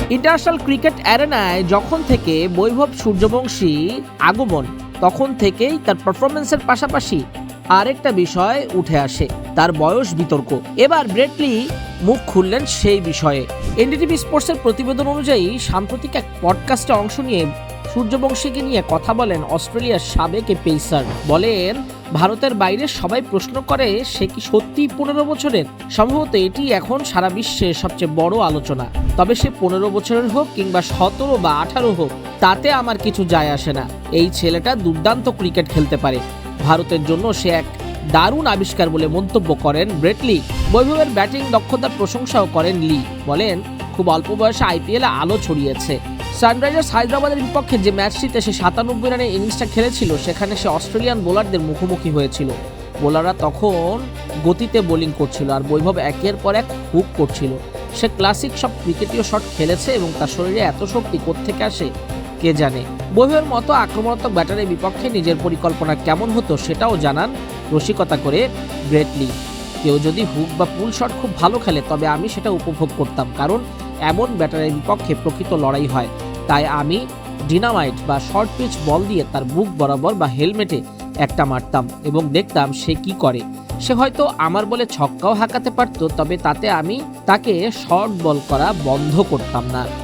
International cricket অ্যারেনায় যখন থেকে বৈভব সূর্যবংশী আগমন, তখন থেকেই তার পারফরমেন্সের পাশাপাশি আরেকটা বিষয় উঠে আসে, তার বয়স বিতর্ক। এবার ব্রেট লি মুখ খুললেন সেই বিষয়ে। এনডিটিভি স্পোর্টসের প্রতিবেদন অনুযায়ী সাম্প্রতিক এক পডকাস্টে অংশ নিয়ে সূর্যবংশীকে নিয়ে কথা বলেন অস্ট্রেলিয়ার সাবেক পেসার। বলেন, ভারতের বাইরে সবাই প্রশ্ন করে সে কি সত্যিই 15 বছরের। সম্ভবত এটি এখন সারা বিশ্বে সবচেয়ে বড় আলোচনা। তবে সে 15 বছরের হোক কিংবা 17 বা 18 হোক, তাতে আমার কিছু যায় আসে না। এই ছেলেটা দুর্দান্ত ক্রিকেট খেলতে পারে। ভারতের জন্য সে এক দারুণ আবিষ্কার বলে মন্তব্য করেন ব্রেট লি। বৈভবের ব্যাটিং দক্ষতার প্রশংসাও করেন লি। বলেন, খুব অল্প বয়সে আইপিএলে আলো ছড়িয়েছে। সানরাইজার্স হায়দ্রাবাদের বিপক্ষে যে ম্যাচটিতে সে 97 রানের ইনিংসটা খেলেছিল, সেখানে সে অস্ট্রেলিয়ান বোলারদের মুখোমুখি হয়েছিল। বোলাররা তখন গতিতে বোলিং করছিল আর বৈভব একের পর এক হুক করছিল। সে ক্লাসিক সব ক্রিকেটীয় শট খেলেছে এবং তার শরীরে এত শক্তি কোত্থেকে আসে কে জানে। বৈভবের মতো আক্রমণাত্মক ব্যাটারের বিপক্ষে নিজের পরিকল্পনা কেমন হতো সেটাও জানান রসিকতা করে ব্রেট লি। কেউ যদি হুক বা পুল শট খুব ভালো খেলে তবে আমি সেটা উপভোগ করতাম, কারণ এমন ব্যাটারের বিপক্ষে প্রকৃত লড়াই হয়। তাই আমি ডিনামাইট বা শর্ট পিচ বল দিয়ে তার বুক বরাবর বা হেলমেটে একটা মারতাম এবং দেখতাম সে কি করে। সে হয়তো আমার বলে ছক্কাও হাঁকাতে পারত, তবে তাতে আমি তাকে শর্ট বল করা বন্ধ করতাম না।